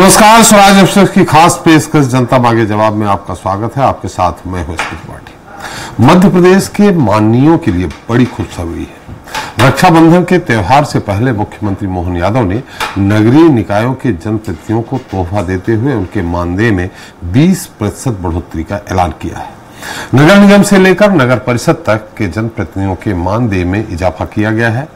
नमस्कार, स्वराज एक्सप्रेस की खास पेशकश जनता मांगे जवाब में आपका स्वागत है। आपके साथ मैं हूं त्रिपाठी। मध्य प्रदेश के माननीयों के लिए बड़ी खुशखबरी है। रक्षाबंधन के त्योहार से पहले मुख्यमंत्री मोहन यादव ने नगरीय निकायों के जनप्रतिनिधियों को तोहफा देते हुए उनके मानदेय में 20% बढ़ोतरी का ऐलान किया है। नगर निगम से लेकर नगर परिषद तक के जनप्रतिनिधियों के मानदेय में इजाफा किया गया है।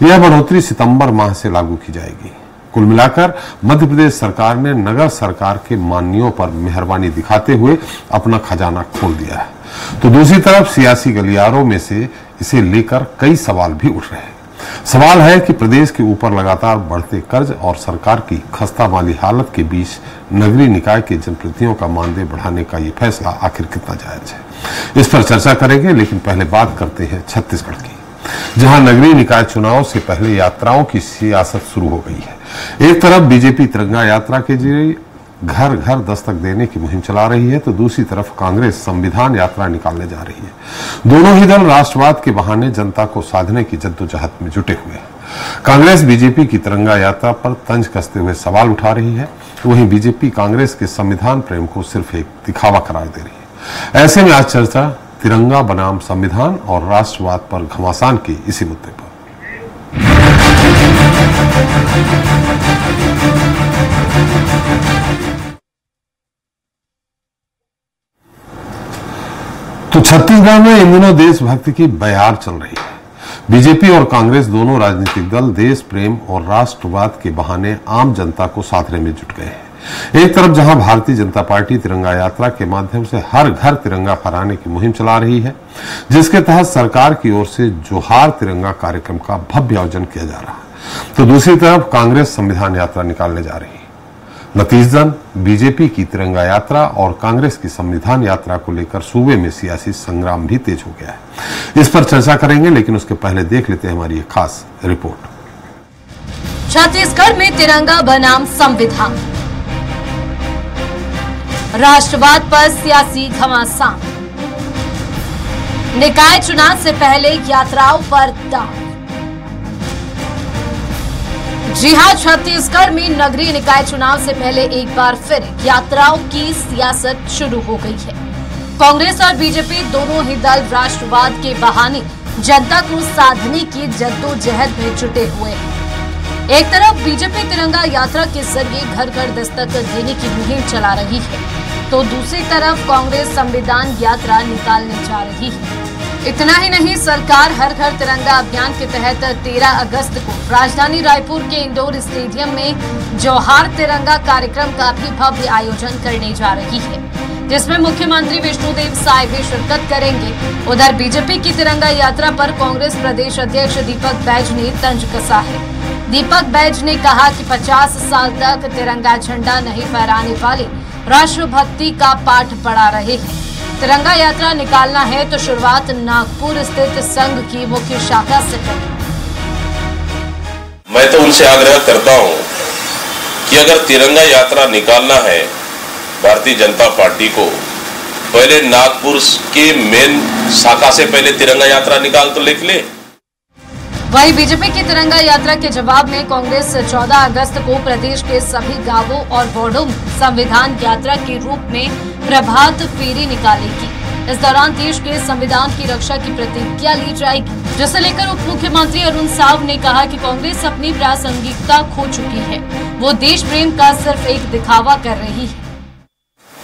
यह बढ़ोतरी सितंबर माह से लागू की जाएगी। कुल मिलाकर मध्य प्रदेश सरकार ने नगर सरकार के माननीयों पर मेहरबानी दिखाते हुए अपना खजाना खोल दिया है। तो दूसरी तरफ सियासी गलियारों में से इसे लेकर कई सवाल भी उठ रहे हैं। सवाल है कि प्रदेश के ऊपर लगातार बढ़ते कर्ज और सरकार की खस्ता माली हालत के बीच नगरीय निकाय के जनप्रतिनिधियों का मानदेय बढ़ाने का ये फैसला आखिर कितना जायज है, इस पर चर्चा करेंगे। लेकिन पहले बात करते हैं छत्तीसगढ़ की, जहां नगरीय निकाय चुनाव से पहले यात्राओं की सियासत शुरू हो गई है। एक तरफ बीजेपी तिरंगा यात्रा के जरिए घर घर दस्तक देने की मुहिम चला रही है, तो दूसरी तरफ कांग्रेस संविधान यात्रा निकालने जा रही है। दोनों ही दल राष्ट्रवाद के बहाने जनता को साधने की जद्दोजहद में जुटे हुए हैं। कांग्रेस बीजेपी की तिरंगा यात्रा पर तंज कसते हुए सवाल उठा रही है, वहीं बीजेपी कांग्रेस के संविधान प्रेम को सिर्फ एक दिखावा करार दे रही है। ऐसे में आज चर्चा तिरंगा बनाम संविधान और राष्ट्रवाद पर घमासान के इसी मुद्दे पर। तो छत्तीसगढ़ में इन दिनों देशभक्ति की बयार चल रही है। बीजेपी और कांग्रेस दोनों राजनीतिक दल देश प्रेम और राष्ट्रवाद के बहाने आम जनता को साधने में जुट गए हैं। एक तरफ जहां भारतीय जनता पार्टी तिरंगा यात्रा के माध्यम से हर घर तिरंगा फहराने की मुहिम चला रही है, जिसके तहत सरकार की ओर से जोहार तिरंगा कार्यक्रम का भव्य आयोजन किया जा रहा है, तो दूसरी तरफ कांग्रेस संविधान यात्रा निकालने जा रही है। नतीजतन बीजेपी की तिरंगा यात्रा और कांग्रेस की संविधान यात्रा को लेकर सूबे में सियासी संग्राम भी तेज हो गया है। इस पर चर्चा करेंगे, लेकिन उसके पहले देख लेते हैं हमारी एक खास रिपोर्ट। छत्तीसगढ़ में तिरंगा बनाम संविधान, राष्ट्रवाद पर सियासी घमासान, निकाय चुनाव से पहले यात्राओं पर दांव। जी हां, छत्तीसगढ़ में नगरीय निकाय चुनाव से पहले एक बार फिर यात्राओं की सियासत शुरू हो गई है। कांग्रेस और बीजेपी दोनों ही दल राष्ट्रवाद के बहाने जनता को साधने की जद्दोजहद में जुटे हुए हैं। एक तरफ बीजेपी तिरंगा यात्रा के जरिए घर घर दस्तक देने की मुहिम चला रही है, तो दूसरी तरफ कांग्रेस संविधान यात्रा निकालने जा रही है। इतना ही नहीं, सरकार हर घर तिरंगा अभियान के तहत 13 अगस्त को राजधानी रायपुर के इंडोर स्टेडियम में जोहार तिरंगा कार्यक्रम का भी भव्य आयोजन करने जा रही है, जिसमें मुख्यमंत्री विष्णुदेव साय भी शिरकत करेंगे। उधर बीजेपी की तिरंगा यात्रा पर कांग्रेस प्रदेश अध्यक्ष दीपक बैज ने तंज कसा है। दीपक बैज ने कहा कि 50 साल तक तिरंगा झंडा नहीं फहराने वाले राष्ट्रभक्ति का पाठ पढ़ा रहे हैं। तिरंगा यात्रा निकालना है तो शुरुआत नागपुर स्थित संघ की मुख्य शाखा से करें। मैं तो उनसे आग्रह करता हूं कि अगर तिरंगा यात्रा निकालना है भारतीय जनता पार्टी को, पहले नागपुर के मेन शाखा से पहले तिरंगा यात्रा निकाल तो लिख ले। वहीं बीजेपी की तिरंगा यात्रा के जवाब में कांग्रेस 14 अगस्त को प्रदेश के सभी गांवों और वार्डों में संविधान यात्रा के रूप में प्रभात फेरी निकालेगी। इस दौरान देश के संविधान की रक्षा की प्रतिज्ञा ली जाएगी, जिसे लेकर उप मुख्यमंत्री अरुण साव ने कहा कि कांग्रेस अपनी प्रासंगिकता खो चुकी है, वो देश प्रेम का सिर्फ एक दिखावा कर रही है।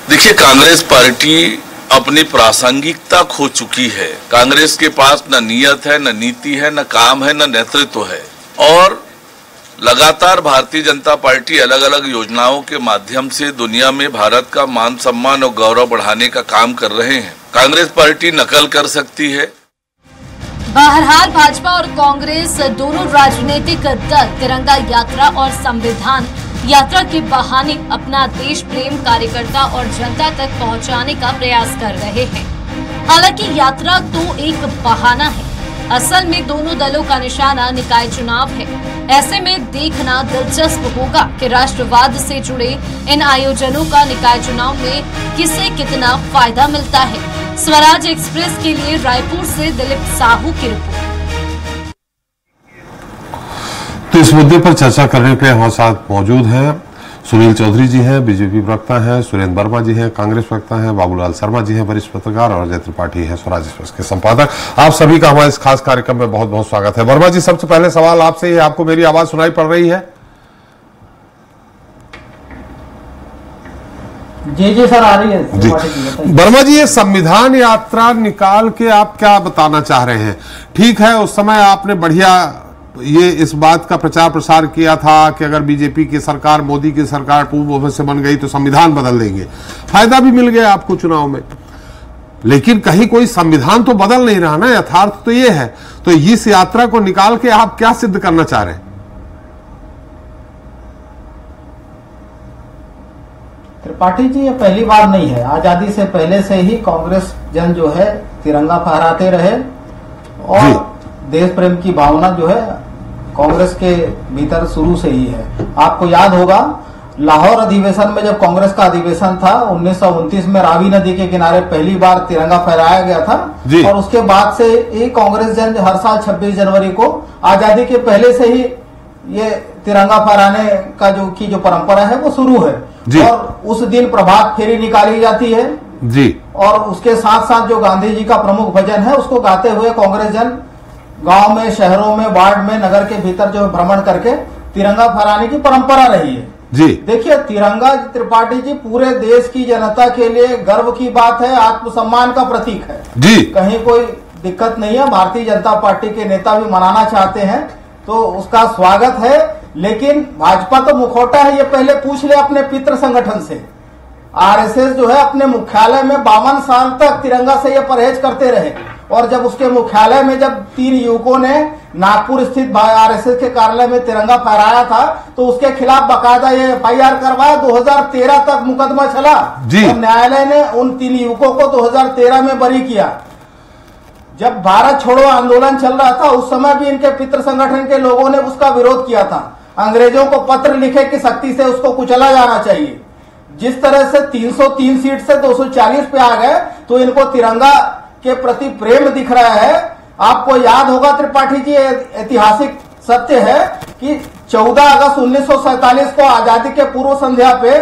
देखिए, कांग्रेस पार्टी अपनी प्रासंगिकता खो चुकी है। कांग्रेस के पास न नियत है, न नीति है, न काम है, न नेतृत्व है, और लगातार भारतीय जनता पार्टी अलग अलग योजनाओं के माध्यम से दुनिया में भारत का मान सम्मान और गौरव बढ़ाने का काम कर रहे हैं। कांग्रेस पार्टी नकल कर सकती है। बहरहाल भाजपा और कांग्रेस दोनों राजनीतिक दल तिरंगा यात्रा और संविधान यात्रा के बहाने अपना देश प्रेम कार्यकर्ता और जनता तक पहुंचाने का प्रयास कर रहे हैं। हालांकि यात्रा तो एक बहाना है, असल में दोनों दलों का निशाना निकाय चुनाव है। ऐसे में देखना दिलचस्प होगा कि राष्ट्रवाद से जुड़े इन आयोजनों का निकाय चुनाव में किसे कितना फायदा मिलता है। स्वराज एक्सप्रेस के लिए रायपुर से दिलीप साहू की रिपोर्ट। तो इस मुद्दे पर चर्चा करने के लिए हमारे साथ मौजूद हैं सुनील चौधरी जी हैं, बीजेपी प्रवक्ता हैं, सुरेंद्र वर्मा जी हैं, कांग्रेस प्रवक्ता हैं, बाबूलाल शर्मा जी हैं, वरिष्ठ पत्रकार, और अजय त्रिपाठी हैं, स्वराज एक्सप्रेस के संपादक। आप सभी का हमारे इस खास कार्यक्रम में बहुत बहुत स्वागत है। वर्मा जी, सबसे पहले सवाल आपसे ही है, आपको मेरी आवाज सुनाई पड़ रही है? जी सर, आ रही है जी। वर्मा जी, ये संविधान यात्रा निकाल के आप क्या बताना चाह रहे हैं? ठीक है, उस समय आपने बढ़िया ये इस बात का प्रचार प्रसार किया था कि अगर बीजेपी की सरकार, मोदी की सरकार पूर्ण बहुमत से बन गई तो संविधान बदल देंगे। फायदा भी मिल गया आपको चुनाव में, लेकिन कहीं कोई संविधान तो बदल नहीं रहा ना, यथार्थ तो ये है। तो इस यात्रा को निकाल के आप क्या सिद्ध करना चाह रहे हैं? त्रिपाठी जी, ये पहली बार नहीं है। आजादी से पहले से ही कांग्रेस जन जो है तिरंगा फहराते रहे और देश प्रेम की भावना जो है कांग्रेस के भीतर शुरू से ही है। आपको याद होगा, लाहौर अधिवेशन में जब कांग्रेस का अधिवेशन था 1929 में, रावी नदी के किनारे पहली बार तिरंगा फहराया गया था। और उसके बाद से ये कांग्रेस जन हर साल 26 जनवरी को, आजादी के पहले से ही ये तिरंगा फहराने का जो परंपरा है वो शुरू है। और उस दिन प्रभात फेरी निकाली जाती है जी, और उसके साथ साथ जो गांधी जी का प्रमुख भजन है उसको गाते हुए कांग्रेस जन गांव में, शहरों में, वार्ड में, नगर के भीतर जो भ्रमण करके तिरंगा फहराने की परंपरा रही है। जी देखिए, तिरंगा त्रिपाठी जी पूरे देश की जनता के लिए गर्व की बात है, आत्मसम्मान का प्रतीक है जी। कहीं कोई दिक्कत नहीं है। भारतीय जनता पार्टी के नेता भी मनाना चाहते हैं तो उसका स्वागत है, लेकिन भाजपा तो मुखौटा है, ये पहले पूछ ले अपने पितृ संगठन से। आरएसएस जो है अपने मुख्यालय में 52 साल तक तिरंगा से ये परहेज करते रहे, और जब उसके मुख्यालय में जब 3 युवकों ने नागपुर स्थित आरएसएस के कार्यालय में तिरंगा फहराया था तो उसके खिलाफ बाकायदा ये एफआईआर करवाया। 2013 तक मुकदमा चला और न्यायालय ने उन 3 युवकों को 2013 में बरी किया। जब भारत छोड़ो आंदोलन चल रहा था उस समय भी इनके पितृ संगठन के लोगों ने उसका विरोध किया था। अंग्रेजों को पत्र लिखे कि सख्ती से उसको कुचला जाना चाहिए। जिस तरह से 303 सीट से 240 पे आ गए तो इनको तिरंगा के प्रति प्रेम दिख रहा है। आपको याद होगा त्रिपाठी जी, ऐतिहासिक सत्य है कि 14 अगस्त 1947 को आजादी के पूर्व संध्या पे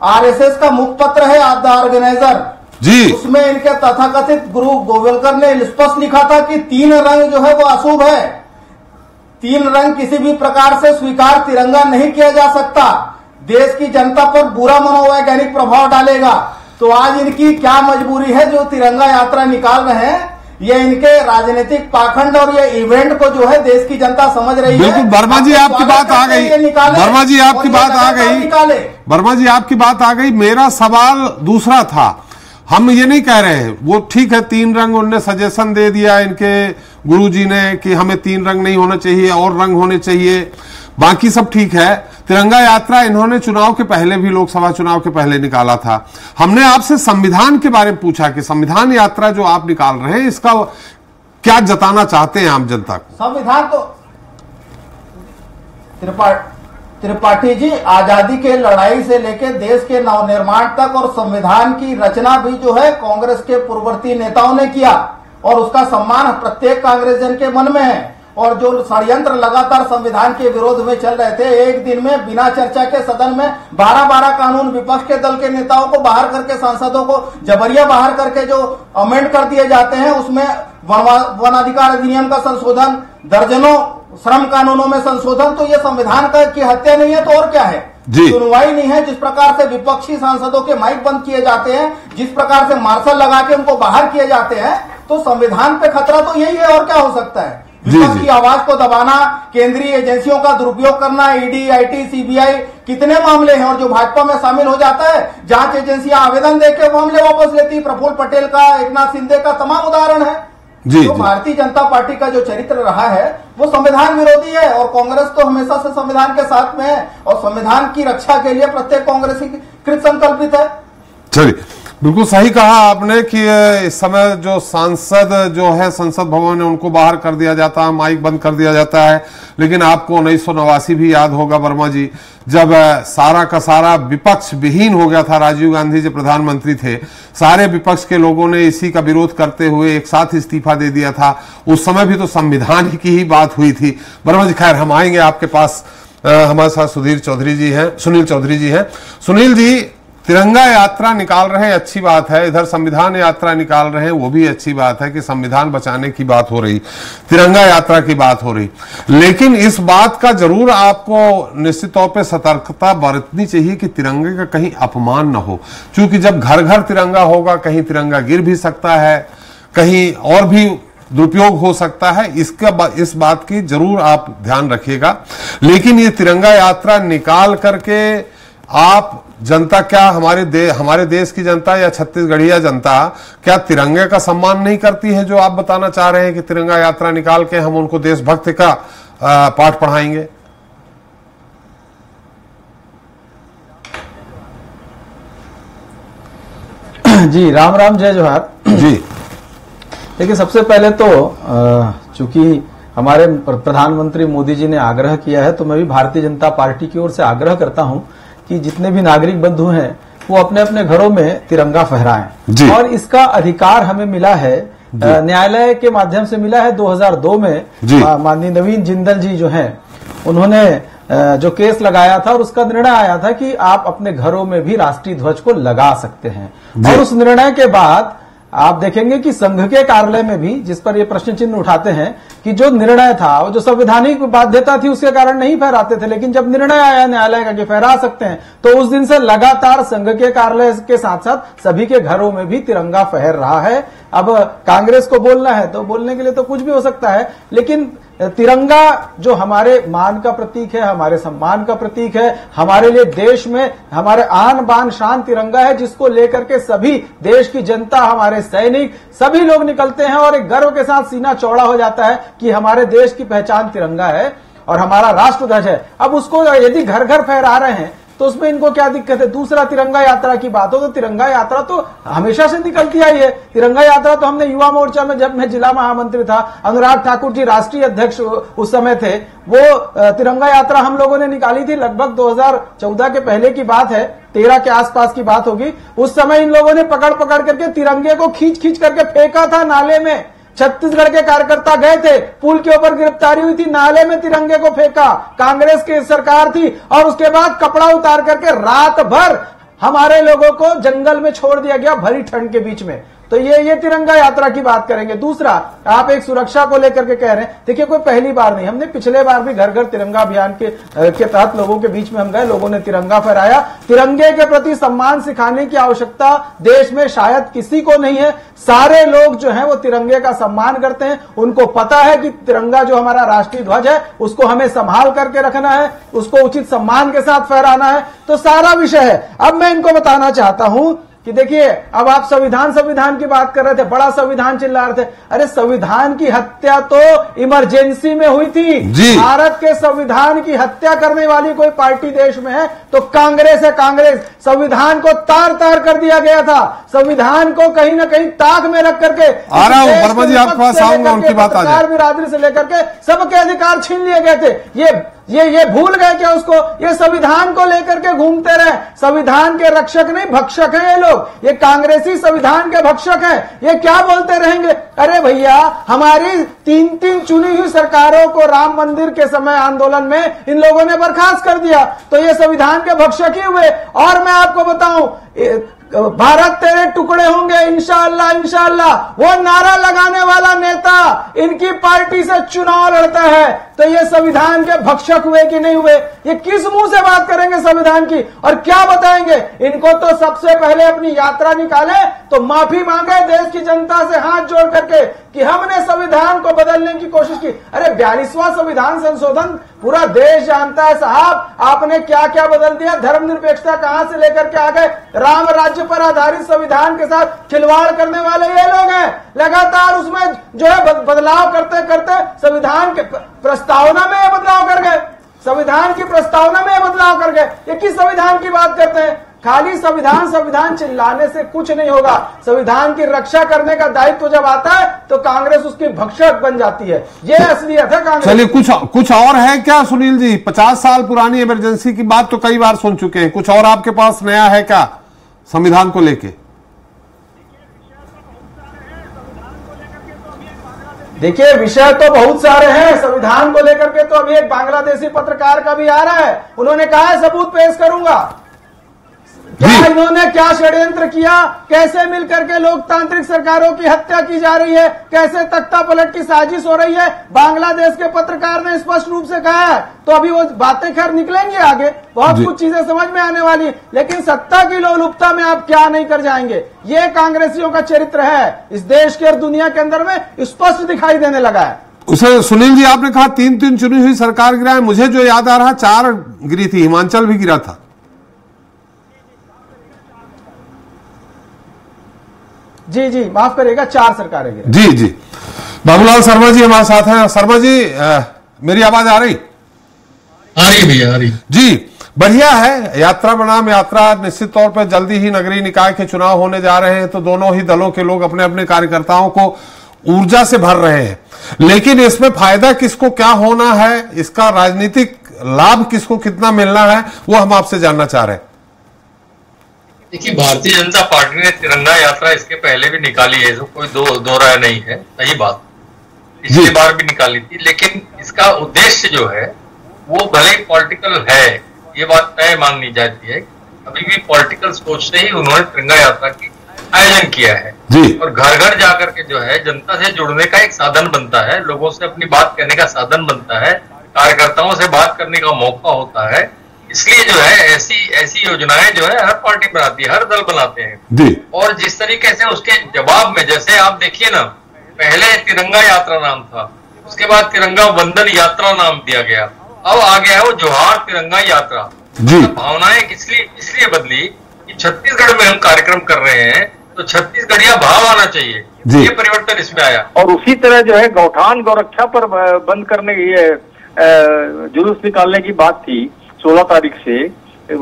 आरएसएस का मुखपत्र है द ऑर्गेनाइजर जी, उसमें इनके तथाकथित गुरु गोविलकर ने स्पष्ट लिखा था कि 3 रंग जो है वो अशुभ है, 3 रंग किसी भी प्रकार से स्वीकार तिरंगा नहीं किया जा सकता, देश की जनता पर बुरा मनोवैज्ञानिक प्रभाव डालेगा। तो आज इनकी क्या मजबूरी है जो तिरंगा यात्रा निकाल रहे हैं? ये इनके राजनीतिक पाखंड और ये इवेंट को जो है देश की जनता समझ रही है। बिल्कुल, वर्मा जी आपकी बात आ गई, वर्मा जी आपकी बात आ गई, वर्मा जी आपकी बात आ गई। मेरा सवाल दूसरा था, हम ये नहीं कह रहे हैं, वो ठीक है 3 रंग उनने सजेशन दे दिया इनके गुरुजी ने कि हमें 3 रंग नहीं होना चाहिए और रंग होने चाहिए, बाकी सब ठीक है। तिरंगा यात्रा इन्होंने चुनाव के पहले भी, लोकसभा चुनाव के पहले निकाला था। हमने आपसे संविधान के बारे में पूछा कि संविधान यात्रा जो आप निकाल रहे हैं इसका क्या जताना चाहते हैं आम जनता को? संविधान तो त्रिपाठी जी, आजादी के लड़ाई से लेकर देश के नवनिर्माण तक और संविधान की रचना भी जो है कांग्रेस के पूर्ववर्ती नेताओं ने किया और उसका सम्मान प्रत्येक कांग्रेस जन के मन में है। और जो षड्यंत्र लगातार संविधान के विरोध में चल रहे थे, एक दिन में बिना चर्चा के सदन में 12-12 कानून विपक्ष के दल के नेताओं को बाहर करके, सांसदों को जबरिया बाहर करके जो अमेंड कर दिए जाते हैं, उसमें वन अधिकार अधिनियम का संशोधन, दर्जनों श्रम कानूनों में संशोधन, तो ये संविधान की हत्या नहीं है तो और क्या है? सुनवाई नहीं है। जिस प्रकार से विपक्षी सांसदों के माइक बंद किए जाते हैं, जिस प्रकार से मार्शल लगा के उनको बाहर किए जाते हैं, तो संविधान पे खतरा तो यही है और क्या हो सकता है? विपक्ष की आवाज को दबाना, केंद्रीय एजेंसियों का दुरुपयोग करना, ईडी, आईटी, सीबीआई, कितने मामले हैं। और जो भाजपा में शामिल हो जाता है, जांच एजेंसियां आवेदन देकर मामले वापस लेती, प्रफुल्ल पटेल का, एकनाथ शिंदे का तमाम उदाहरण है। जो भारतीय जनता पार्टी का जो चरित्र रहा है वो संविधान विरोधी है और कांग्रेस तो हमेशा से संविधान के साथ में है और संविधान की रक्षा के लिए प्रत्येक कांग्रेसी कृत संकल्पित है। चलिए, बिल्कुल सही कहा आपने कि इस समय जो सांसद जो है संसद भवन में उनको बाहर कर दिया जाता है, माइक बंद कर दिया जाता है। लेकिन आपको 1989 भी याद होगा वर्मा जी, जब सारा का सारा विपक्ष विहीन हो गया था, राजीव गांधी जो प्रधानमंत्री थे, सारे विपक्ष के लोगों ने इसी का विरोध करते हुए एक साथ इस्तीफा दे दिया था। उस समय भी तो संविधान की ही बात हुई थी। वर्मा जी, खैर हम आएंगे आपके पास हमारे साथ सुनील चौधरी जी हैं। सुनील जी, तिरंगा यात्रा निकाल रहे हैं, अच्छी बात है। इधर संविधान यात्रा निकाल रहे हैं, वो भी अच्छी बात है कि संविधान बचाने की बात हो रही, तिरंगा यात्रा की बात हो रही। लेकिन इस बात का जरूर आपको निश्चित तौर पे सतर्कता बरतनी चाहिए कि तिरंगे का कहीं अपमान न हो, क्योंकि जब घर घर तिरंगा होगा, कहीं तिरंगा गिर भी सकता है, कहीं और भी दुरुपयोग हो सकता है। इस बात की जरूर आप ध्यान रखिएगा। लेकिन ये तिरंगा यात्रा निकाल करके आप जनता, क्या हमारे देश की जनता या छत्तीसगढ़िया जनता क्या तिरंगे का सम्मान नहीं करती है, जो आप बताना चाह रहे हैं कि तिरंगा यात्रा निकाल के हम उनको देशभक्ति का पाठ पढ़ाएंगे? जी राम राम, जय जोहार जी। देखिए, सबसे पहले तो चूंकि हमारे प्रधानमंत्री मोदी जी ने आग्रह किया है, तो मैं भी भारतीय जनता पार्टी की ओर से आग्रह करता हूं कि जितने भी नागरिक बंधु हैं वो अपने अपने घरों में तिरंगा फहराएं। और इसका अधिकार हमें मिला है, न्यायालय के माध्यम से मिला है। 2002 में माननीय नवीन जिंदल जी जो हैं, उन्होंने जो केस लगाया था और उसका निर्णय आया था कि आप अपने घरों में भी राष्ट्रीय ध्वज को लगा सकते हैं। और उस निर्णय के बाद आप देखेंगे कि संघ के कार्यालय में भी, जिस पर ये प्रश्न चिन्ह उठाते हैं कि जो निर्णय था, वो जो संवैधानिक बाध्यता थी उसके कारण नहीं फहराते थे, लेकिन जब निर्णय आया न्यायालय का कि फहरा सकते हैं, तो उस दिन से लगातार संघ के कार्यालय के साथ साथ सभी के घरों में भी तिरंगा फहर रहा है। अब कांग्रेस को बोलना है तो बोलने के लिए तो कुछ भी हो सकता है, लेकिन तिरंगा जो हमारे मान का प्रतीक है, हमारे सम्मान का प्रतीक है, हमारे लिए देश में हमारे आन बान शान तिरंगा है, जिसको लेकर के सभी देश की जनता, हमारे सैनिक, सभी लोग निकलते हैं और एक गर्व के साथ सीना चौड़ा हो जाता है कि हमारे देश की पहचान तिरंगा है और हमारा राष्ट्र ध्वज है। अब उसको यदि घर घर फहरा रहे हैं तो उसमें इनको क्या दिक्कत है? दूसरा, तिरंगा यात्रा की बात हो तो तिरंगा यात्रा तो हमेशा से निकलती आई है। तिरंगा यात्रा तो हमने युवा मोर्चा में, जब मैं जिला महामंत्री था, अनुराग ठाकुर जी राष्ट्रीय अध्यक्ष उस समय थे, वो तिरंगा यात्रा हम लोगों ने निकाली थी। लगभग 2014 के पहले की बात है, 13 के आसपास की बात होगी। उस समय इन लोगों ने पकड़ पकड़ करके तिरंगे को खींच खींच करके फेंका था नाले में। छत्तीसगढ़ के कार्यकर्ता गए थे, पुल के ऊपर गिरफ्तारी हुई थी, नाले में तिरंगे को फेंका। कांग्रेस की सरकार थी और उसके बाद कपड़ा उतार करके रात भर हमारे लोगों को जंगल में छोड़ दिया गया, भरी ठंड के बीच में। तो ये तिरंगा यात्रा की बात करेंगे। दूसरा, आप एक सुरक्षा को लेकर के कह रहे हैं, देखिए कोई पहली बार नहीं, हमने पिछले बार भी घर घर तिरंगा अभियान के तहत लोगों के बीच में हम गए, लोगों ने तिरंगा फहराया। तिरंगे के प्रति सम्मान सिखाने की आवश्यकता देश में शायद किसी को नहीं है। सारे लोग जो हैं वो तिरंगे का सम्मान करते हैं, उनको पता है कि तिरंगा जो हमारा राष्ट्रीय ध्वज है उसको हमें संभाल करके रखना है, उसको उचित सम्मान के साथ फहराना है। तो सारा विषय है। अब मैं इनको बताना चाहता हूं कि देखिए, अब आप संविधान की बात कर रहे थे, बड़ा संविधान चिल्ला रहे थे। अरे संविधान की हत्या तो इमरजेंसी में हुई थी। भारत के संविधान की हत्या करने वाली कोई पार्टी देश में है तो कांग्रेस है। कांग्रेस, संविधान को तार तार कर दिया गया था, संविधान को कहीं ना कहीं ताक में रख करके आ रहा हूं वर्मा जी, आपके पास आऊंगा, उनकी बात आ जाए। बिरादरी से लेकर के सबके अधिकार छीन लिए गए थे। ये भूल गए क्या उसको? ये संविधान को लेकर के घूमते रहे। संविधान के रक्षक नहीं, भक्षक हैं ये लोग। ये कांग्रेसी संविधान के भक्षक हैं। ये क्या बोलते रहेंगे? अरे भैया, हमारी 3 चुनी हुई सरकारों को राम मंदिर के समय आंदोलन में इन लोगों ने बर्खास्त कर दिया, तो ये संविधान के भक्षक ही हुए। और मैं आपको बताऊं, भारत तेरे टुकड़े होंगे इंशाअल्लाह इंशाअल्लाह, वो नारा लगाने वाला नेता इनकी पार्टी से चुनाव लड़ता है। तो ये संविधान के भक्षक हुए कि नहीं हुए? ये किस मुंह से बात करेंगे संविधान की और क्या बताएंगे? इनको तो सबसे पहले अपनी यात्रा निकाले तो माफी मांगे देश की जनता से हाथ जोड़ करके कि हमने संविधान को बदलने की कोशिश की। अरे 42वां संविधान संशोधन पूरा देश जानता है साहब, आपने क्या क्या बदल दिया। धर्मनिरपेक्षता कहां से लेकर के आ गए, राम राज्य पर आधारित संविधान के साथ खिलवाड़ करने वाले ये लोग हैं। लगातार उसमें जो है बदलाव करते करते संविधान के प्रस्तावना में ये बदलाव कर गए, संविधान की प्रस्तावना में ये बदलाव कर गए। ये किस संविधान की बात करते हैं? खाली संविधान चिल्लाने से कुछ नहीं होगा। संविधान की रक्षा करने का दायित्व जब आता है तो कांग्रेस उसकी भक्षक बन जाती है। ये असलियत है कांग्रेस। चलिए, कुछ और है क्या सुनील जी? 50 साल पुरानी इमरजेंसी की बात तो कई बार सुन चुके हैं, कुछ और आपके पास नया है क्या संविधान को लेके? देखिए, विषय तो बहुत सारे हैं संविधान को लेकर के। तो अभी एक बांग्लादेशी पत्रकार का भी आ रहा है, उन्होंने कहा है सबूत पेश करूंगा। क्या इन्होंने क्या षड्यंत्र किया, कैसे मिलकर के लोकतांत्रिक सरकारों की हत्या की जा रही है, कैसे तख्ता पलट की साजिश हो रही है, बांग्लादेश के पत्रकार ने स्पष्ट रूप से कहा है। तो अभी वो बातें खैर निकलेंगी आगे, बहुत कुछ चीजें समझ में आने वाली है, लेकिन सत्ता की लोलुपता में आप क्या नहीं कर जाएंगे, ये कांग्रेसियों का चरित्र है, इस देश के और दुनिया के अंदर में स्पष्ट दिखाई देने लगा है। उसे सुनील जी, आपने कहा 3-3 चुनी हुई सरकार गिरा है, मुझे जो याद आ रहा 4 गिरी थी, हिमाचल भी गिरा था। जी जी, माफ करिएगा, 4 सरकारें गिरी। जी जी, बाबूलाल शर्मा जी हमारे साथ हैं। शर्मा जी, मेरी आवाज आ रही? आ रही भैया, आ रही जी। बढ़िया है, यात्रा बनाम यात्रा। निश्चित तौर पर जल्दी ही नगरीय निकाय के चुनाव होने जा रहे हैं, तो दोनों ही दलों के लोग अपने अपने कार्यकर्ताओं को ऊर्जा से भर रहे हैं, लेकिन इसमें फायदा किसको क्या होना है, इसका राजनीतिक लाभ किसको कितना मिलना है, वो हम आपसे जानना चाह रहे हैं। देखिए, भारतीय जनता पार्टी ने तिरंगा यात्रा इसके पहले भी निकाली है, तो कोई दो राय नहीं है, सही बात। पिछली बार भी निकाली थी, लेकिन इसका उद्देश्य जो है वो भले पॉलिटिकल है, ये बात तय माननी जाती है। अभी भी पॉलिटिकल सोच से ही उन्होंने तिरंगा यात्रा की आयोजन किया है और घर घर जाकर के जो है जनता से जुड़ने का एक साधन बनता है, लोगों से अपनी बात करने का साधन बनता है, कार्यकर्ताओं से बात करने का मौका होता है। इसलिए जो है ऐसी योजनाएं जो है हर पार्टी बनाती है, हर दल बनाते हैं। और जिस तरीके से उसके जवाब में, जैसे आप देखिए ना, पहले तिरंगा यात्रा नाम था, उसके बाद तिरंगा वंदन यात्रा नाम दिया गया, अब आ गया है वो जोहार तिरंगा यात्रा। भावनाएं इसलिए बदली कि छत्तीसगढ़ में हम कार्यक्रम कर रहे हैं, तो छत्तीसगढ़िया भाव आना चाहिए, ये परिवर्तन इसमें आया। और उसी तरह जो है गौठान गौरक्षा पर बंद करने की जुलूस निकालने की बात थी 16 तारीख से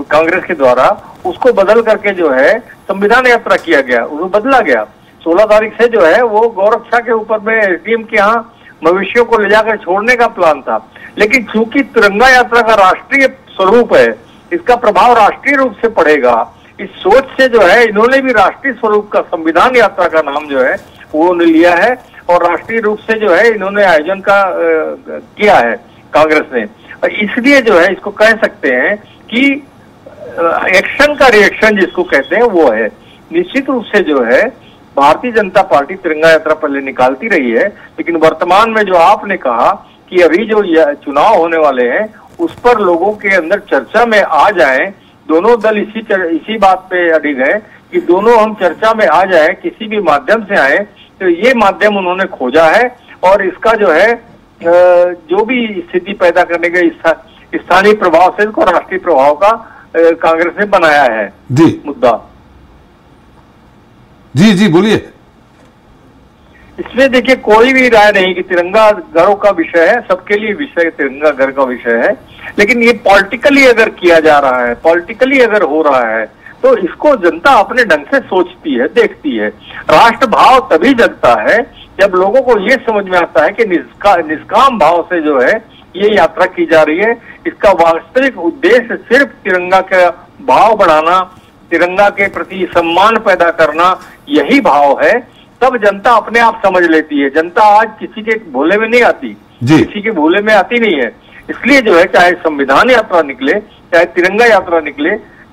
कांग्रेस के द्वारा, उसको बदल करके जो है संविधान यात्रा किया गया, उसको बदला गया। 16 तारीख से जो है वो गौरक्षा के ऊपर में टीम के यहाँ मवेशियों को ले जाकर छोड़ने का प्लान था, लेकिन चूंकि तिरंगा यात्रा का राष्ट्रीय स्वरूप है, इसका प्रभाव राष्ट्रीय रूप से पड़ेगा, इस सोच से जो है इन्होंने भी राष्ट्रीय स्वरूप का संविधान यात्रा का नाम जो है वो लिया है और राष्ट्रीय रूप से जो है इन्होंने आयोजन का किया है कांग्रेस ने। इसलिए जो है इसको कह सकते हैं कि एक्शन का रिएक्शन जिसको कहते हैं वो है। निश्चित रूप से जो है भारतीय जनता पार्टी तिरंगा यात्रा पहले निकालती रही है, लेकिन वर्तमान में जो आपने कहा कि अभी जो चुनाव होने वाले हैं उस पर लोगों के अंदर चर्चा में आ जाएं, दोनों दल इसी बात पे अड़िग है कि दोनों हम चर्चा में आ जाएं, किसी भी माध्यम से आए, तो ये माध्यम उन्होंने खोजा है और इसका जो है जो भी स्थिति पैदा करने के स्थानीय प्रभाव से इसको राष्ट्रीय प्रभाव का कांग्रेस ने बनाया है मुद्दा। जी बोलिए। इसमें देखिए कोई भी राय नहीं कि तिरंगा घरों का विषय है, सबके लिए विषय तिरंगा घर का विषय है, लेकिन ये पॉलिटिकली अगर किया जा रहा है, पॉलिटिकली अगर हो रहा है, तो इसको जनता अपने ढंग से सोचती है, देखती है। राष्ट्र भाव तभी जगता है जब लोगों को ये समझ में आता है कि निष्काम भाव से जो है ये यात्रा की जा रही है, इसका वास्तविक उद्देश्य सिर्फ तिरंगा का भाव बढ़ाना, तिरंगा के प्रति सम्मान पैदा करना, यही भाव है। तब जनता अपने आप समझ लेती है। जनता आज किसी के भोले में नहीं आती, किसी के भोले में आती नहीं है। इसलिए जो है चाहे संविधान यात्रा निकले, चाहे तिरंगा यात्रा निकले,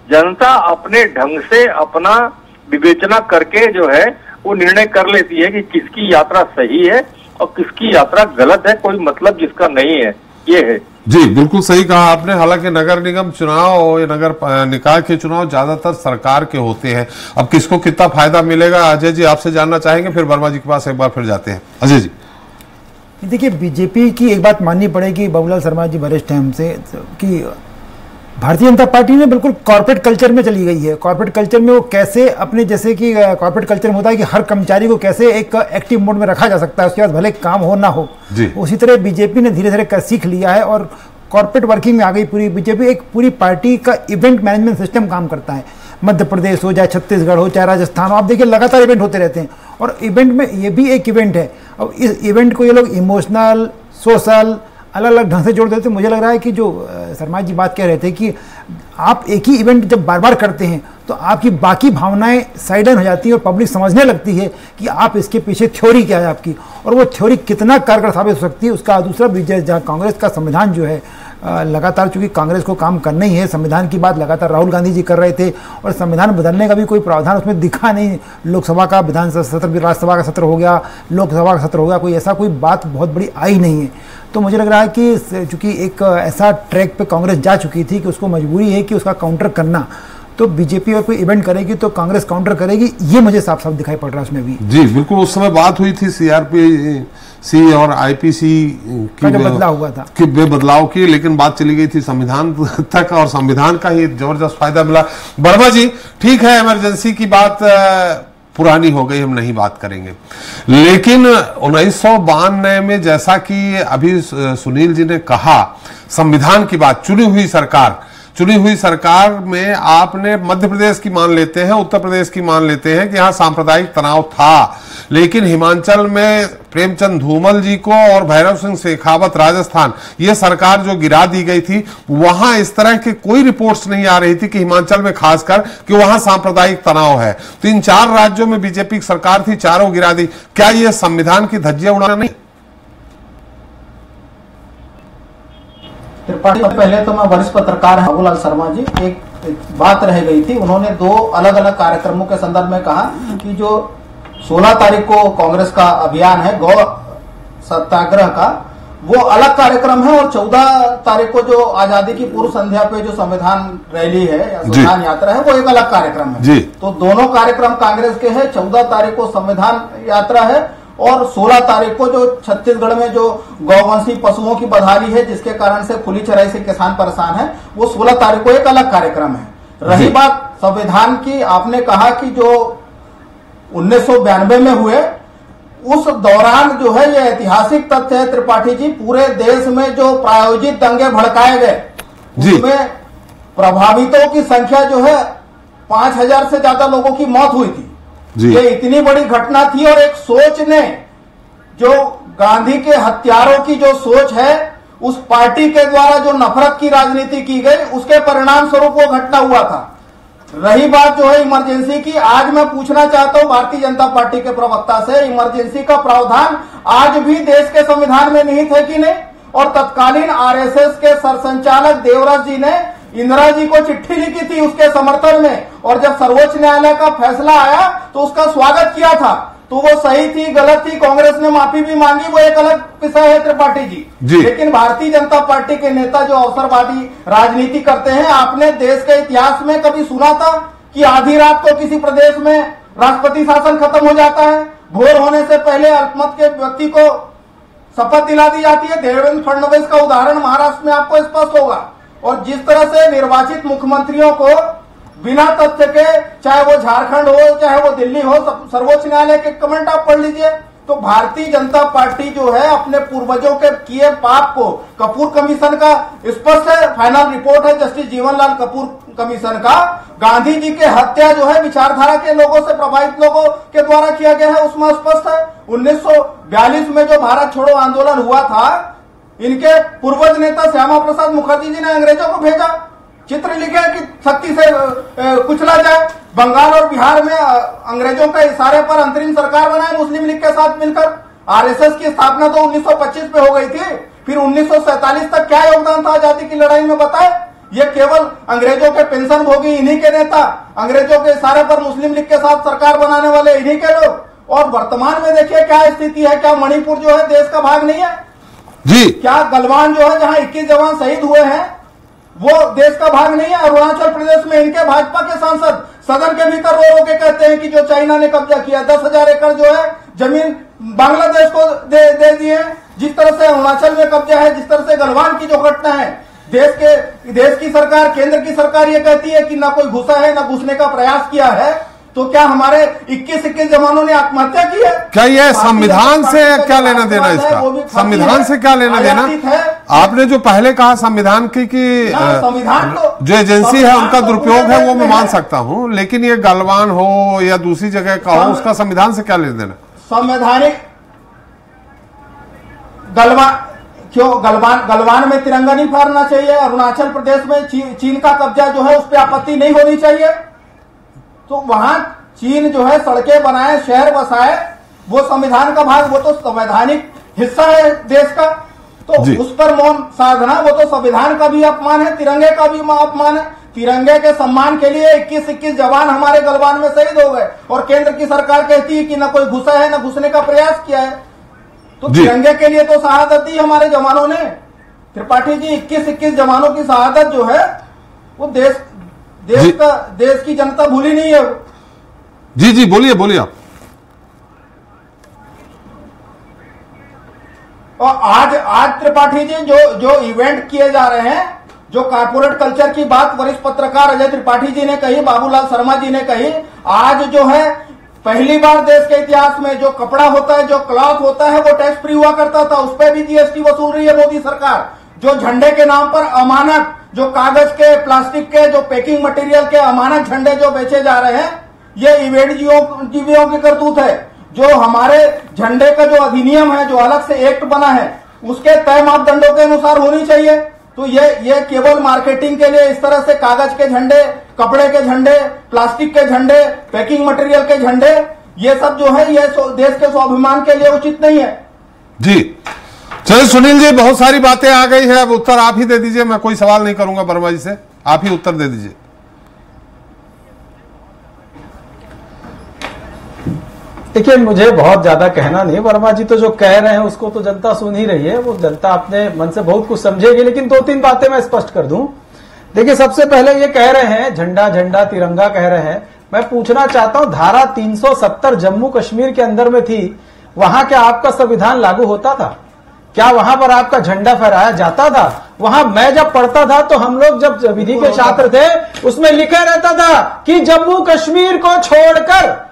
जनता अपने ढंग से अपना विवेचना करके जो है वो निर्णय कर लेती है कि किसकी यात्रा सही है और किसकी यात्रा गलत है, कोई मतलब जिसका नहीं है, ये है। जी बिल्कुल सही कहा आपने। हालांकि नगर निगम चुनाव और नगर निकाय के चुनाव ज्यादातर सरकार के होते हैं। अब किसको कितना फायदा मिलेगा, अजय जी आपसे जानना चाहेंगे, फिर वर्मा जी के पास एक बार फिर जाते हैं। अजय जी। देखिए, बीजेपी की एक बात माननी पड़ेगी, बाबूलाल शर्मा जी वरिष्ठ हैं हमसे, कि भारतीय जनता पार्टी ने बिल्कुल कॉर्पोरेट कल्चर में चली गई है। कॉर्पोरेट कल्चर में वो कैसे अपने, जैसे कि कॉर्पोरेट कल्चर में होता है कि हर कर्मचारी को कैसे एक एक्टिव मोड में रखा जा सकता है, उसके बाद भले काम हो ना हो, उसी तरह बीजेपी ने धीरे धीरे सीख लिया है और कॉर्पोरेट वर्किंग में आ गई पूरी बीजेपी। एक पूरी पार्टी का इवेंट मैनेजमेंट सिस्टम काम करता है। मध्य प्रदेश हो, चाहे छत्तीसगढ़ हो, चाहे राजस्थान हो, आप देखिए लगातार इवेंट होते रहते हैं और इवेंट में ये भी एक इवेंट है। अब इस इवेंट को ये लोग इमोशनल, सोशल, अलग अलग ढंग से जोड़ देते हैं। मुझे लग रहा है कि जो शर्मा जी बात कह रहे थे कि आप एक ही इवेंट जब बार बार करते हैं तो आपकी बाकी भावनाएं साइडन हो जाती है और पब्लिक समझने लगती है कि आप इसके पीछे थ्योरी क्या है आपकी, और वो थ्योरी कितना कारगर साबित हो सकती है उसका दूसरा विजय, जहाँ कांग्रेस का संविधान जो है लगातार, चूंकि कांग्रेस को काम करना ही है, संविधान की बात लगातार राहुल गांधी जी कर रहे थे और संविधान बदलने का भी कोई प्रावधान उसमें दिखा नहीं। लोकसभा का विधानसभा सत्र भी, राज्यसभा का सत्र हो गया, लोकसभा का सत्र हो गया, कोई ऐसा कोई बात बहुत बड़ी आई नहीं है। तो मुझे लग रहा है कि चूंकि एक ऐसा ट्रैक पे कांग्रेस जा चुकी थी कि उसको मजबूरी है कि उसका काउंटर करना, तो बीजेपी और कोई इवेंट करेगी तो कांग्रेस काउंटर करेगी, ये मुझे साफ साफ दिखाई पड़ रहा है उसमें भी। जी बिल्कुल, उस समय बात हुई थी सीआरपीसी और आईपीसी की बदलाव हुआ था कि बदलाव की, लेकिन बात चली गई थी संविधान तक और संविधान का ही जबरदस्त फायदा मिला। वर्मा जी, ठीक है, इमरजेंसी की बात पुरानी हो गई, हम नहीं बात करेंगे, लेकिन 1992 में जैसा कि अभी सुनील जी ने कहा, संविधान की बात, चुनी हुई सरकार में आपने मध्य प्रदेश की मान लेते हैं, उत्तर प्रदेश की मान लेते हैं कि यहाँ सांप्रदायिक तनाव था, लेकिन हिमाचल में प्रेमचंद धूमल जी को और भैरव सिंह शेखावत राजस्थान, ये सरकार जो गिरा दी गई थी, वहां इस तरह की कोई रिपोर्ट्स नहीं आ रही थी कि हिमाचल में खासकर कि वहां सांप्रदायिक तनाव है। तो इन 4 राज्यों में बीजेपी की सरकार थी, चारों गिरा दी। क्या ये संविधान की धज्जियां उड़ाना नहीं? त्रिपाठी, पहले तो मैं वरिष्ठ पत्रकार हैं बाबूलाल शर्मा जी, एक बात रह गई थी, उन्होंने 2 अलग अलग कार्यक्रमों के संदर्भ में कहा कि जो 16 तारीख को कांग्रेस का अभियान है गौ सत्याग्रह का, वो अलग कार्यक्रम है, और 14 तारीख को जो आजादी की पूर्व संध्या पे जो संविधान रैली है या संविधान यात्रा है, वो एक अलग कार्यक्रम है जी। तो दोनों कार्यक्रम कांग्रेस के हैं। 14 तारीख को संविधान यात्रा है और 16 तारीख को जो छत्तीसगढ़ में जो गौवंशी पशुओं की बदहाली है, जिसके कारण से खुली चराई से किसान परेशान है, वो 16 तारीख को एक अलग कार्यक्रम है। रही बात संविधान की, आपने कहा कि जो 1992 में हुए, उस दौरान जो है, ये ऐतिहासिक तथ्य है त्रिपाठी जी, पूरे देश में जो प्रायोजित दंगे भड़काए गए, उसमें प्रभावितों की संख्या जो है 5000 से ज्यादा लोगों की मौत हुई थी। ये इतनी बड़ी घटना थी, और एक सोच ने, जो गांधी के हत्यारों की जो सोच है, उस पार्टी के द्वारा जो नफरत की राजनीति की गई, उसके परिणाम स्वरूप वो घटना हुआ था। रही बात जो है इमरजेंसी की, आज मैं पूछना चाहता हूं भारतीय जनता पार्टी के प्रवक्ता से, इमरजेंसी का प्रावधान आज भी देश के संविधान में निहित है कि नहीं? और तत्कालीन आरएसएस के सरसंचालक देवराज जी ने इंदिरा जी को चिट्ठी लिखी थी उसके समर्थन में, और जब सर्वोच्च न्यायालय का फैसला आया तो उसका स्वागत किया था। तो वो सही थी, गलत थी, कांग्रेस ने माफी भी मांगी, वो एक अलग विषय है त्रिपाठी जी। लेकिन भारतीय जनता पार्टी के नेता जो अवसरवादी राजनीति करते हैं, आपने देश के इतिहास में कभी सुना था कि आधी रात को किसी प्रदेश में राष्ट्रपति शासन खत्म हो जाता है, भोर होने से पहले अल्पमत के व्यक्ति को शपथ दिला दी जाती है? देवेंद्र फडणवीस का उदाहरण महाराष्ट्र में आपको स्पष्ट होगा। और जिस तरह से निर्वाचित मुख्यमंत्रियों को बिना तथ्य के, चाहे वो झारखंड हो चाहे वो दिल्ली हो, सर्वोच्च न्यायालय के कमेंट आप पढ़ लीजिए। तो भारतीय जनता पार्टी जो है अपने पूर्वजों के किए पाप को, कपूर कमीशन का स्पष्ट है, फाइनल रिपोर्ट है जस्टिस जीवनलाल कपूर कमीशन का, गांधी जी के हत्या जो है विचारधारा के लोगों से प्रभावित लोगों के द्वारा किया गया है, उसमें स्पष्ट है। 1942 में जो भारत छोड़ो आंदोलन हुआ था, इनके पूर्वज नेता श्यामा प्रसाद मुखर्जी जी ने अंग्रेजों को भेजा, चित्र लिखे कि सख्ती से कुचला जाए। बंगाल और बिहार में अंग्रेजों के इशारे पर अंतरिम सरकार बनाए मुस्लिम लीग के साथ मिलकर। आरएसएस की स्थापना तो 1925 में हो गई थी, फिर 1947 तक क्या योगदान था आजादी की लड़ाई में बताए? ये केवल अंग्रेजों के पेंशन भोगी इन्हीं के नेता, अंग्रेजों के इशारे पर मुस्लिम लीग के साथ सरकार बनाने वाले इन्हीं के लोग। और वर्तमान में देखिए क्या स्थिति है, क्या मणिपुर जो है देश का भाग नहीं है जी? क्या गलवान जो है जहां 21 जवान शहीद हुए हैं वो देश का भाग नहीं है? अरुणाचल प्रदेश में इनके भाजपा के सांसद सदन के भीतर रो के कहते हैं कि जो चाइना ने कब्जा किया 10,000 एकड़ जो है जमीन बांग्लादेश को दे दिए। जिस तरह से अरुणाचल में कब्जा है, जिस तरह से गलवान की जो घटना है, देश की सरकार, केंद्र की सरकार ये कहती है कि ना कोई घुसा है ना घुसने का प्रयास किया है। तो क्या हमारे 21 जवानों ने आत्महत्या की है? क्या यह संविधान से क्या लेना देना? इसका संविधान से क्या लेना देना? आपने जो पहले कहा संविधान की कि संविधान जो एजेंसी है उनका दुरुपयोग है, वो मैं मान सकता हूं, लेकिन ये गलवान हो या दूसरी जगह का हो, उसका संविधान से क्या लेना देना? संवैधानिक गलवान में तिरंगा नहीं फहरना चाहिए। अरुणाचल प्रदेश में चीन का कब्जा जो है उस पर आपत्ति नहीं होनी चाहिए। तो वहां चीन जो है सड़कें बनाए, शहर बसाए, वो संविधान का भाग, वो तो संवैधानिक हिस्सा है देश का, तो उस पर मौन साधना वो तो संविधान का भी अपमान है, तिरंगे का भी अपमान है। तिरंगे के सम्मान के लिए 21 जवान हमारे गलवान में शहीद हो गए और केंद्र की सरकार कहती है कि न कोई घुसा है, न घुसने का प्रयास किया है। तो तिरंगे के लिए तो शहादत दी हमारे जवानों ने। त्रिपाठी जी, 21 जवानों की शहादत जो है वो देश की जनता भूली नहीं है। जी जी, बोलिए आप। और आज त्रिपाठी जी जो इवेंट किए जा रहे हैं, जो कॉर्पोरेट कल्चर की बात वरिष्ठ पत्रकार अजय त्रिपाठी जी ने कही, बाबूलाल शर्मा जी ने कही, आज जो है पहली बार देश के इतिहास में जो कपड़ा होता है, जो क्लॉथ होता है, वो टैक्स फ्री हुआ करता था, उस पर भी जीएसटी वसूल रही है मोदी सरकार। जो झंडे के नाम पर अमानक, जो कागज के, प्लास्टिक के, जो पैकिंग मटेरियल के अमानक झंडे जो बेचे जा रहे हैं, ये इवेंट जीवियों की करतूत है। जो हमारे झंडे का जो अधिनियम है, जो अलग से एक्ट बना है, उसके तय मापदंडों के अनुसार होनी चाहिए। तो ये केवल मार्केटिंग के लिए इस तरह से कागज के झंडे, कपड़े के झंडे, प्लास्टिक के झंडे, पैकिंग मटेरियल के झंडे, ये सब जो है ये देश के स्वाभिमान के लिए उचित नहीं है। जी चलिए सुनील जी, बहुत सारी बातें आ गई है, अब उत्तर आप ही दे दीजिए। मैं कोई सवाल नहीं करूंगा वर्मा जी से, आप ही उत्तर दे दीजिए। देखिए, मुझे बहुत ज्यादा कहना नहीं, वर्मा जी तो जो कह रहे हैं उसको तो जनता सुन ही रही है, वो जनता अपने मन से बहुत कुछ समझेगी। लेकिन 2-3 बातें मैं स्पष्ट कर दूं। देखिए, सबसे पहले ये कह रहे हैं झंडा झंडा तिरंगा कह रहे हैं, मैं पूछना चाहता हूं, धारा 370 जम्मू कश्मीर के अंदर में थी, वहां क्या आपका संविधान लागू होता था? क्या वहां पर आपका झंडा फहराया जाता था? वहां मैं जब पढ़ता था तो हम लोग जब विधि के छात्र थे, उसमें लिखा रहता था कि जम्मू कश्मीर को छोड़कर,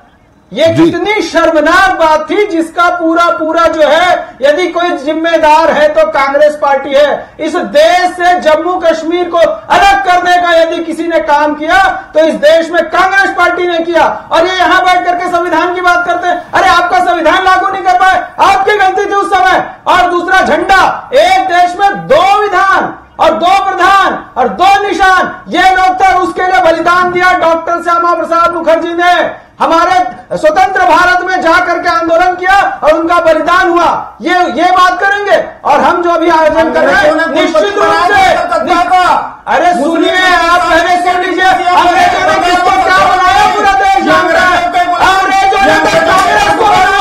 ये कितनी शर्मनाक बात थी, जिसका पूरा जो है, यदि कोई जिम्मेदार है तो कांग्रेस पार्टी है। इस देश से जम्मू कश्मीर को अलग करने का यदि किसी ने काम किया तो इस देश में कांग्रेस पार्टी ने किया। और ये यहां बैठ करके संविधान की बात करते हैं, अरे आपका संविधान लागू नहीं कर पाए, आपकी गलती थी उस समय। और दूसरा, झंडा, एक देश में 2 विधान और 2 प्रधान और 2 निशान, ये लोग थे, उसके लिए बलिदान दिया डॉक्टर श्यामा प्रसाद मुखर्जी ने। हमारे स्वतंत्र भारत में जाकर के आंदोलन किया और उनका बलिदान हुआ। ये बात करेंगे। और हम जो अभी आयोजन कर रहे हैं, निश्चित रूप से, अरे सुनिए, आप पहले सुन लीजिए, अंग्रेजों ने किसको क्या बनाया पूरा देश जान रहा है। अंग्रेजों ने कांग्रेस को बनाया,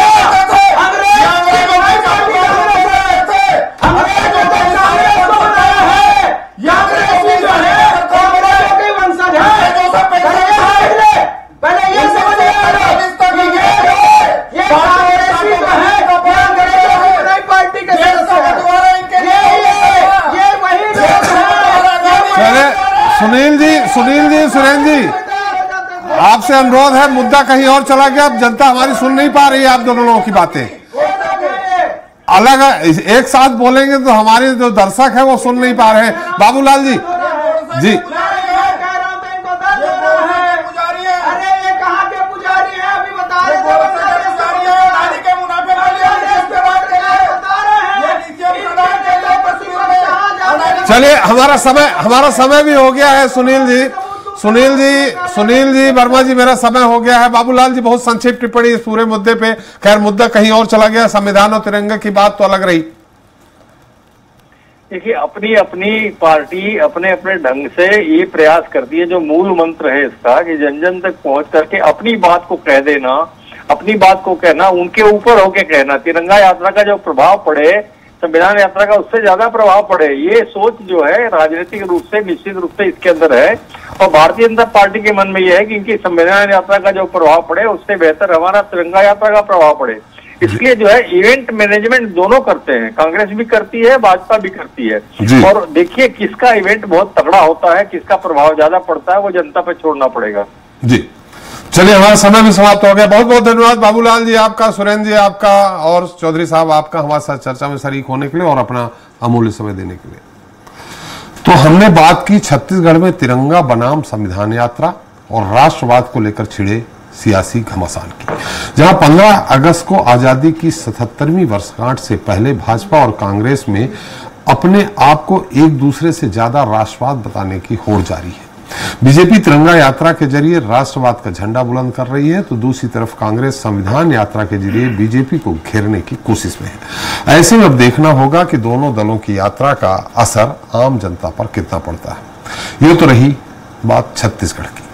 पहले ये समझ पार्टी के सुनील जी, सुरेंद्र जी, आपसे अनुरोध है, मुद्दा कहीं और चला गया, अब जनता हमारी सुन नहीं पा रही है आप दोनों लोगों की बातें। अलग एक साथ बोलेंगे तो हमारे जो दर्शक है वो सुन नहीं पा रहे हैं। बाबूलाल जी, जी चलिए, हमारा समय भी हो गया है। सुनील जी, वर्मा जी, मेरा समय हो गया है। बाबूलाल जी, बहुत संक्षिप्त टिप्पणी इस पूरे मुद्दे पे। खैर, मुद्दा कहीं और चला गया, संविधान और तिरंगे की बात तो अलग रही। देखिए, अपनी अपनी पार्टी अपने अपने ढंग से ये प्रयास करती है, जो मूल मंत्र है इसका, कि जन जन तक पहुंच करके अपनी बात को कह देना, अपनी बात को कहना, उनके ऊपर होके कहना। तिरंगा यात्रा का जो प्रभाव पड़े, संविधान यात्रा का उससे ज्यादा प्रभाव पड़े, ये सोच जो है राजनीतिक रूप से निश्चित रूप से इसके अंदर है। और भारतीय जनता पार्टी के मन में यह है कि इनकी संविधान यात्रा का जो प्रभाव पड़े, उससे बेहतर हमारा तिरंगा यात्रा का प्रभाव पड़े। इसलिए जो है इवेंट मैनेजमेंट दोनों करते हैं, कांग्रेस भी करती है, भाजपा भी करती है। और देखिए, किसका इवेंट बहुत तगड़ा होता है, किसका प्रभाव ज्यादा पड़ता है, वो जनता पे छोड़ना पड़ेगा। जी चलिए, हमारा समय भी समाप्त हो गया। बहुत बहुत धन्यवाद बाबूलाल जी आपका, सुरेंद्र जी आपका, और चौधरी साहब आपका हमारे साथ चर्चा में शरीक होने के लिए और अपना अमूल्य समय देने के लिए। तो हमने बात की छत्तीसगढ़ में तिरंगा बनाम संविधान यात्रा और राष्ट्रवाद को लेकर छिड़े सियासी घमासान की, जहां 15 अगस्त को आजादी की 77वीं वर्षगांठ से पहले भाजपा और कांग्रेस में अपने आप को एक दूसरे से ज्यादा राष्ट्रवाद बताने की होड़ जारी है। बीजेपी तिरंगा यात्रा के जरिए राष्ट्रवाद का झंडा बुलंद कर रही है, तो दूसरी तरफ कांग्रेस संविधान यात्रा के जरिए बीजेपी को घेरने की कोशिश में है। ऐसे में अब देखना होगा कि दोनों दलों की यात्रा का असर आम जनता पर कितना पड़ता है। ये तो रही बात छत्तीसगढ़ की।